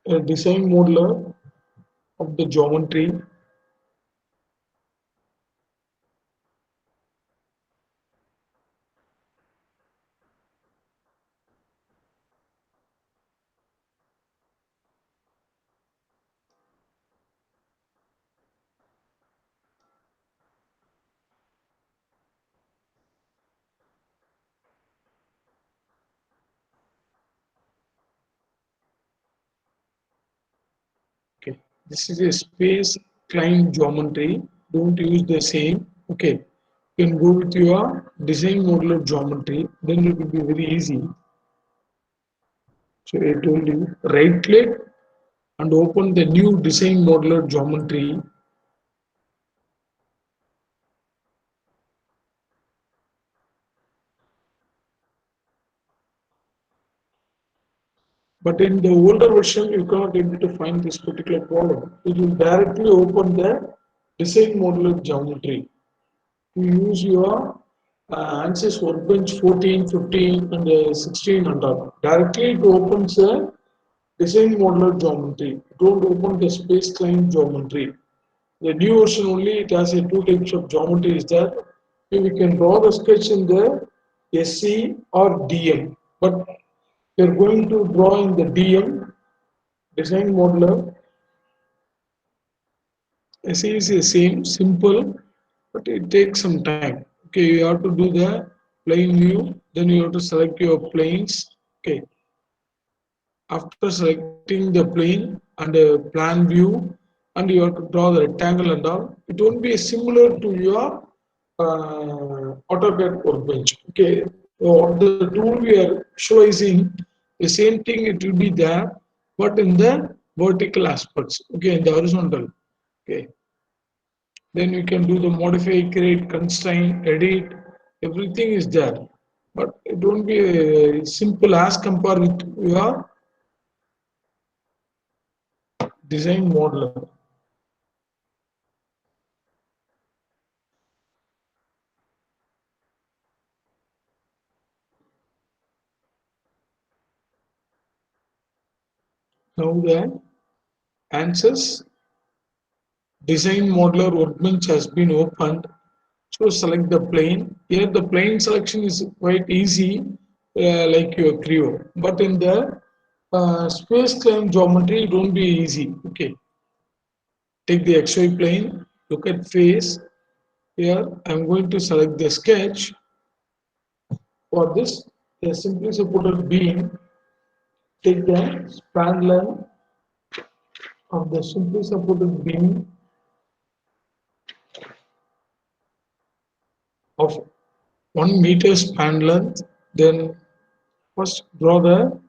a design modeler of the geometry. Okay, this is a space client geometry. Don't use the same. Okay, you can go with your design modular geometry. Then it will be very easy. So I told you, right click and open the new design modular geometry. But in the older version, you cannot able to find this particular problem. It will directly open the design modular geometry. You use your ANSYS Workbench 14, 15, and 16 and all. Directly it opens the design modular geometry. Don't open the space client geometry. The new version only it has a two types of geometry is that we can draw the sketch in the SC or DM. But we are going to draw in the DM design modeler. SC is the same, simple, but it takes some time. Okay, you have to do the plane view, then you have to select your planes. Okay, after selecting the plane and a plan view, and you have to draw the rectangle and all, it won't be similar to your AutoCAD workbench. Okay, so the tool we are visualizing, the same thing it will be there, but in the vertical aspects. Okay, in the horizontal. Okay, then you can do the modify, create, constraint, edit, everything is there. But it won't be simple as compared with your design modeler. Now the answers design modeler workbench has been opened. So select the plane. Here the plane selection is quite easy, like your Creo. But in the space client geometry, it won't be easy. Okay, take the XY plane, look at face. Here I'm going to select the sketch. For this, the simply supported beam, take the span length of the simply supported beam of 1 meter span length. Then first draw the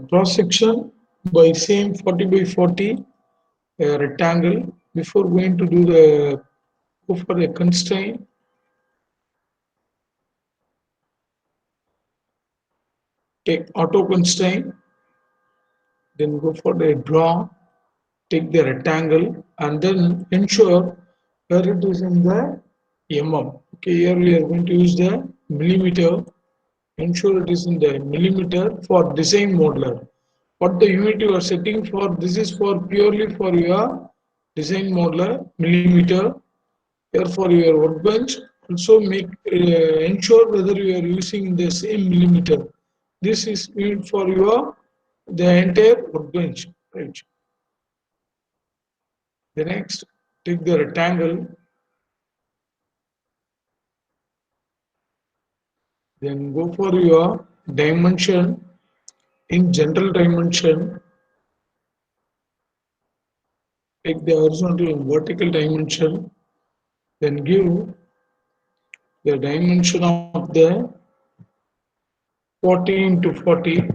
cross section by same 40 by 40 rectangle. Before going to do the go for the constraint, take auto constraint, then go for the draw, take the rectangle, and then ensure where it is in the mm. Okay, here we are going to use the millimeter. Ensure it is in the millimeter for design modeler. What the unit you are setting for, this is for purely for your design modeler millimeter. Here for your workbench, also make ensure whether you are using the same millimeter. This is meant for your the entire workbench. Right. The next, take the rectangle, then go for your dimension. In general dimension, take the horizontal and vertical dimension, then give the dimension of the 40 into 40,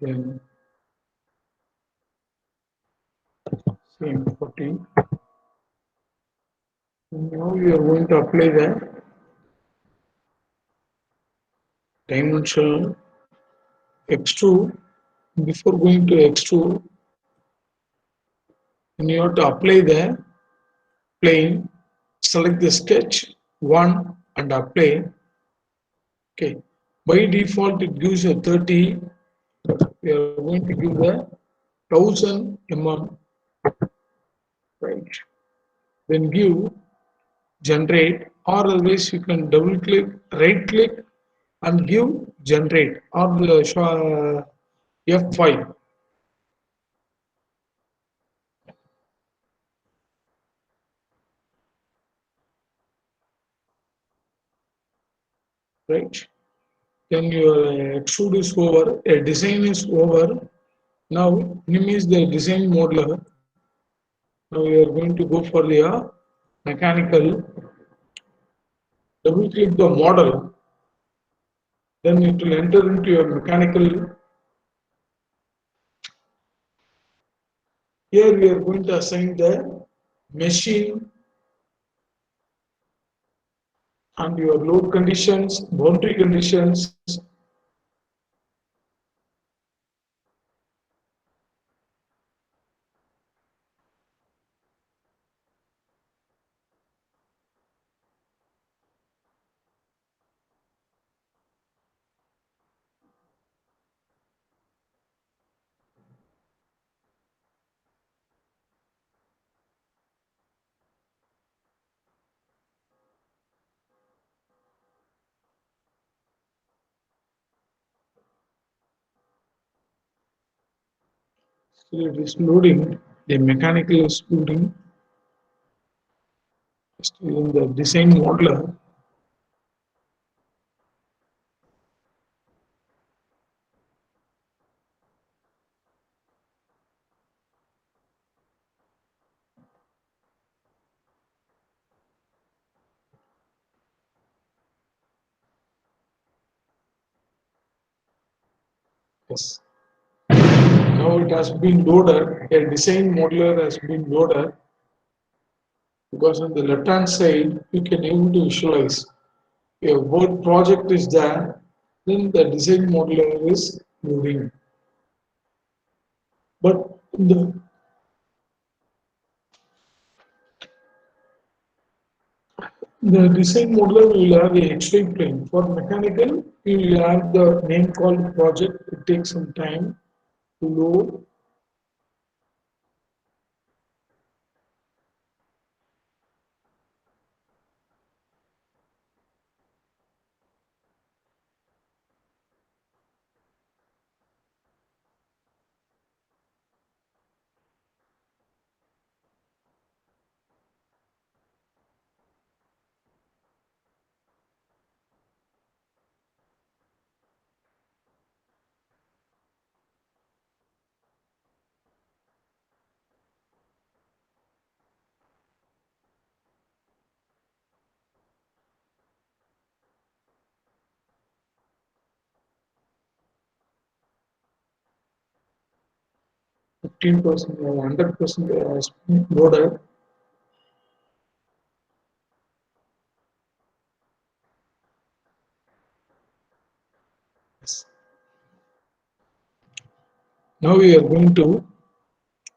then same 40. Now we are going to apply the dimension x2. Before going to x2, then you have to apply the plane, select the sketch 1 and apply. Okay. By default, it gives a 30. We are going to give the 1000 mm. Right. Then give generate, or otherwise you can double click, right click and give generate or the F5. Right. Then your extrude is over, a design is over. Now minimize the design modeler. Now we are going to go for the mechanical. Double click the model, then it will enter into your mechanical. Here we are going to assign the machine and your load conditions, boundary conditions. So it is loading, the mechanical is loading, still in the design modeler. Yes. Now it has been loaded, a design modeler has been loaded, because on the left hand side you can able to visualize your word project is there, then the design modeler is loading. But in the design modeler will have a XY plane. For mechanical, you will have the name called project. It takes some time to load. %, or 100% has been loaded. Yes. Now we are going to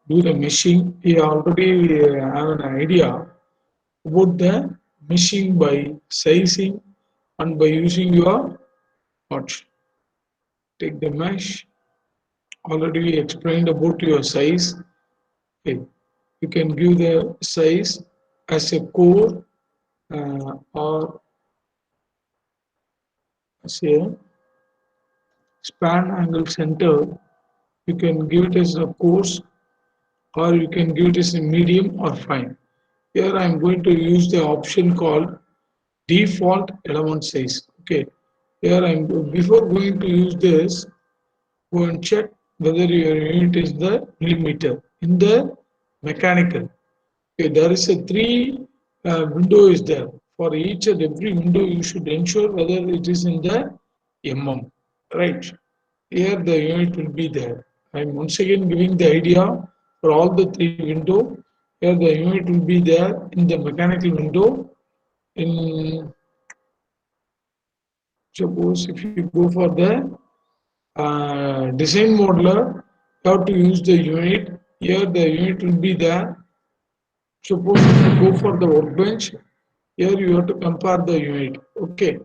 do the meshing. We already have an idea about the meshing by sizing and by using your watch. Take the mesh. Already we explained about your size. Okay. You can give the size as a core or as a span angle center. You can give it as a coarse or you can give it as a medium or fine. Here I am going to use the option called default element size. Okay. Here I am before going to use this, go and check whether your unit is the millimeter in the mechanical. Okay, there is a three window is there. For each and every window, you should ensure whether it is in the mm. Right. Here the unit will be there. I am once again giving the idea for all the three window. Here the unit will be there in the mechanical window. In suppose if you go for the design modeler, you have to use the unit. Here the unit will be there. Suppose if you go for the workbench, here you have to compare the unit. Okay.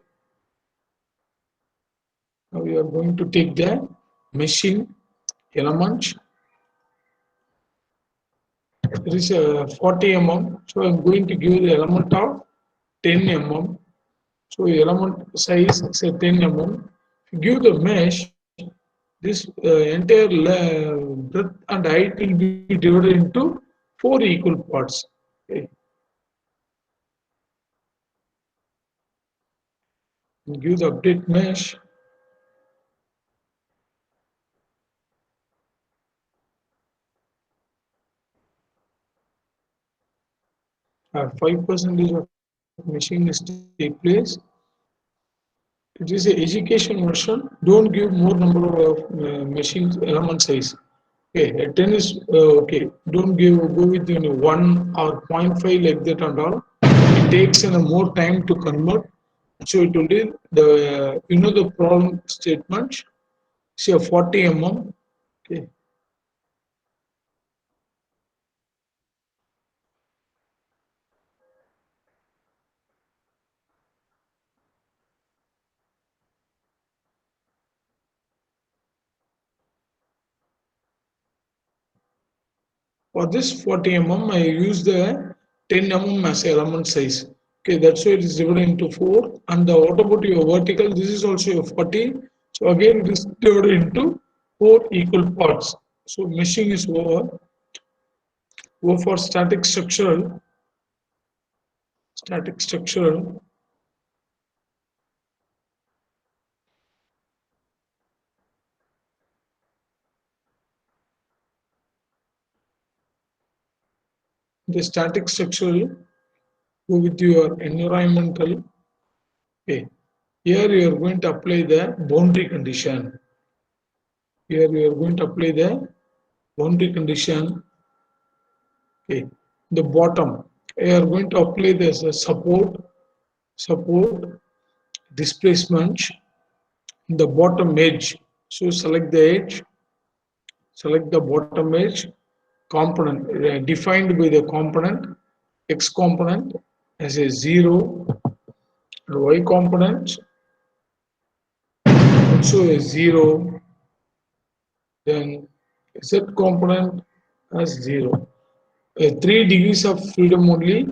Now we are going to take the machine element. There is a 40 mm. So I'm going to give the element of 10 mm. So element size is a 10 mm. If you give the mesh, this entire breadth and height will be divided into four equal parts. Okay. Give the update mesh. 5% of machine is take place. It is an education version. Don't give more number of machines element size. Okay, 10 is okay. Don't go with 1 or zero point 0.5 like that and all. It takes more time to convert. So it will be the the problem statement. Say 40 mm. Okay. For this 40 mm, I use the 10 mm as element size. Okay, that's why it is divided into 4. And what about your vertical? This is also a 40. So again, it is divided into 4 equal parts. So meshing is over. Go for static structural. Static structural. The static structural, go with your environmental. Okay. Here you are going to apply the boundary condition. Here you are going to apply the boundary condition. Okay. The bottom, you are going to apply this support displacement in the bottom edge. So select the edge, select the bottom edge component defined by the component x component as a 0 and y component also a 0, then z component as 0. 3 degrees of freedom only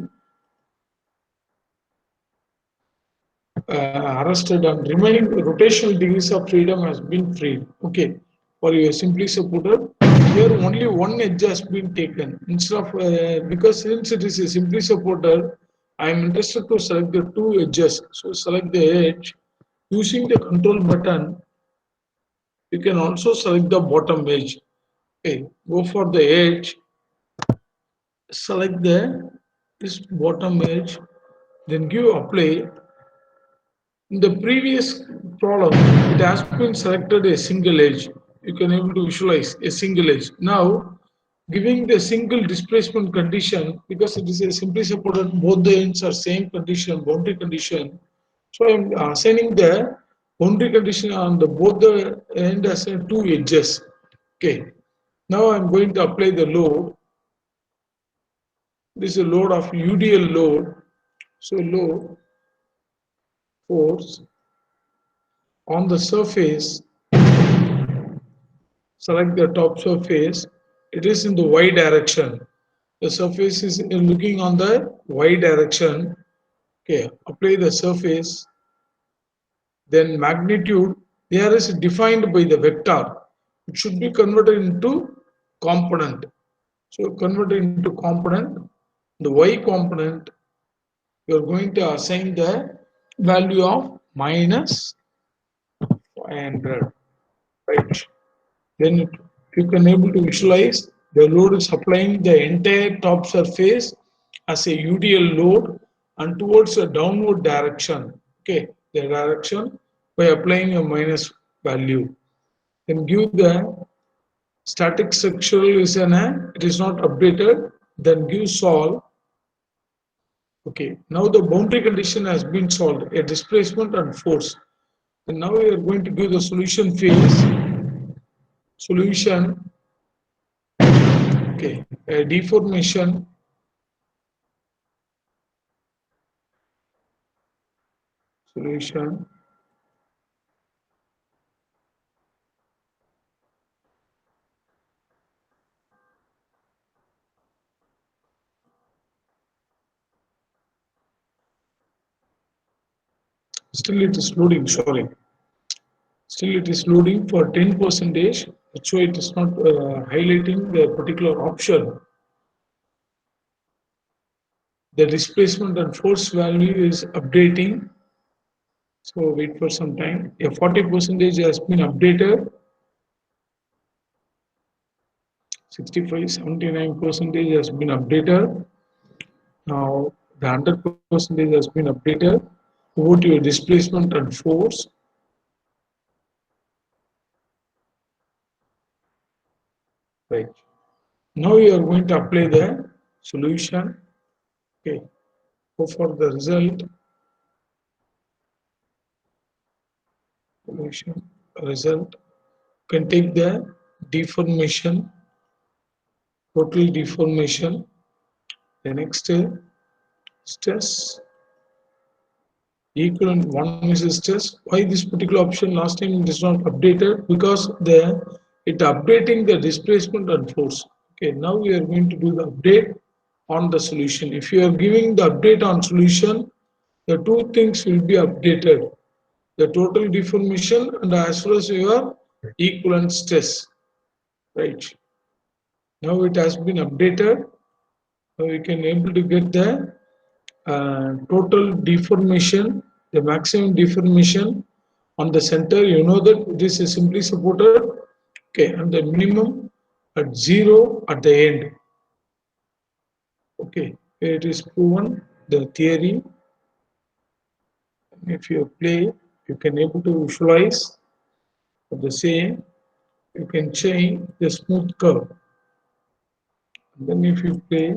arrested and remaining rotational degrees of freedom has been freed. Okay, for your simply supported, here only one edge has been taken instead of because since it is a simply supported, I am interested to select the two edges. So select the edge using the control button. You can also select the bottom edge. Okay, go for the edge. Select the this bottom edge. Then give apply. In the previous problem, it has been selected a single edge. You can able to visualize a single edge. Now, giving the single displacement condition, because it is a simply supported, both the ends are same condition, boundary condition. So I am assigning the boundary condition on the both the end as two edges. Okay. Now I am going to apply the load. This is a load of UDL load. So load force on the surface, select the top surface, it is in the y direction. The surface is looking on the y direction. Okay, apply the surface, then magnitude there is defined by the vector. It should be converted into component. So convert it into component. The y component, you are going to assign the value of minus 500, right? Then you can able to visualize the load is applying the entire top surface as a UDL load and towards a downward direction. Okay, the direction by applying a minus value. Then give the static structural is an it is not updated. Then give solve. Okay, now the boundary condition has been solved, a displacement and force. And now we are going to give the solution phase. Solution, okay, a deformation, solution, still it is loading, sorry. Still it is loading for 10 percentage, so it is not highlighting the particular option. The displacement and force value is updating. So wait for some time. A 40 percentage has been updated. 65, 79 percentage has been updated. Now the 100 percentage has been updated. Go to your displacement and force. Right. Now you are going to apply the solution. Okay. Go for the result. Solution. Result. You can take the deformation. Total deformation. The next stress. Equivalent one is stress. Why this particular option last time it is not updated? Because it updating the displacement and force. Okay, now we are going to do the update on the solution. If you are giving the update on solution, the two things will be updated: the total deformation and as well as your equivalent stress. Right. Now it has been updated. Now we can able to get the total deformation, the maximum deformation on the center. You know that this is simply supported. Okay, and the minimum at 0 at the end. Okay, it is proven the theory. If you play, you can able to visualize the same. You can change the smooth curve. And then if you play,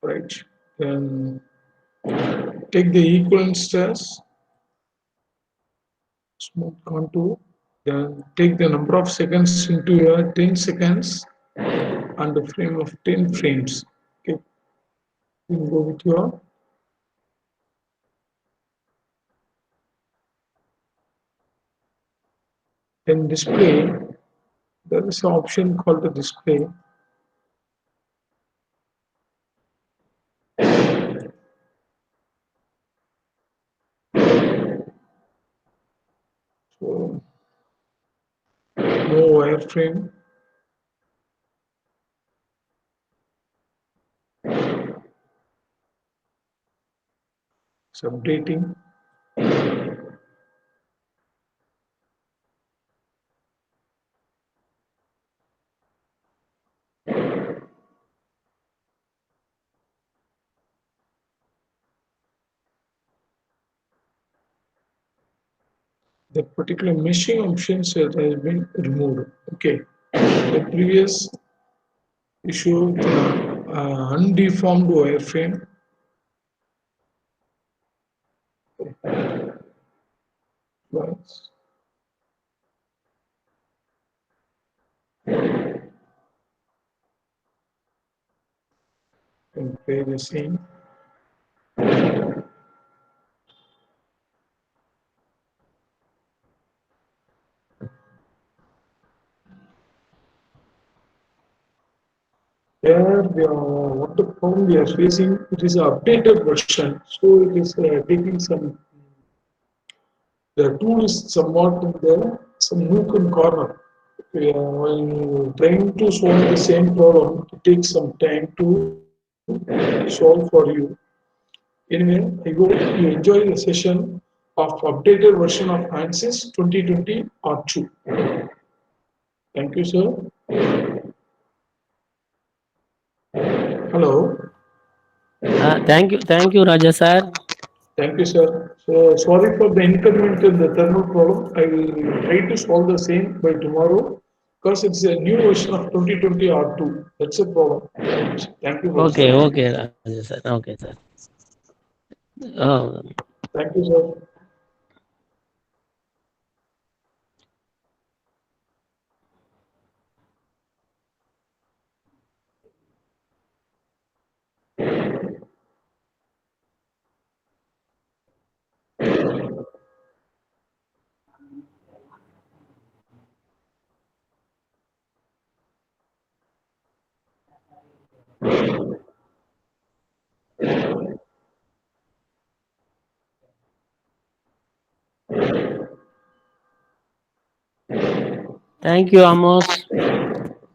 right, then take the equivalent stress, smooth contour, then take the number of seconds into your 10 seconds and the frame of 10 frames. Okay, you can go with your then display. There is an option called the display. So no wireframe. It's updating. That particular meshing option set has been removed. Okay, the previous issue with undeformed wireframe. Plus and play the same. There, what the problem we are facing, it is an updated version, so it is taking some. The tool is somewhat in the some nook and corner. When trying to solve the same problem, it takes some time to solve for you. Anyway, I hope you enjoy the session of updated version of ANSYS 2020 R2. Thank you, sir. Hello. Thank you, Raja sir. Thank you, sir. So sorry for the inconvenience in the thermal problem. I will try to solve the same by tomorrow because it's a new version of 2020 R2. That's a problem. Thank you, Okay, sir. okay, Raja sir. Okay, sir. Oh, Thank you, sir. thank you, Amos.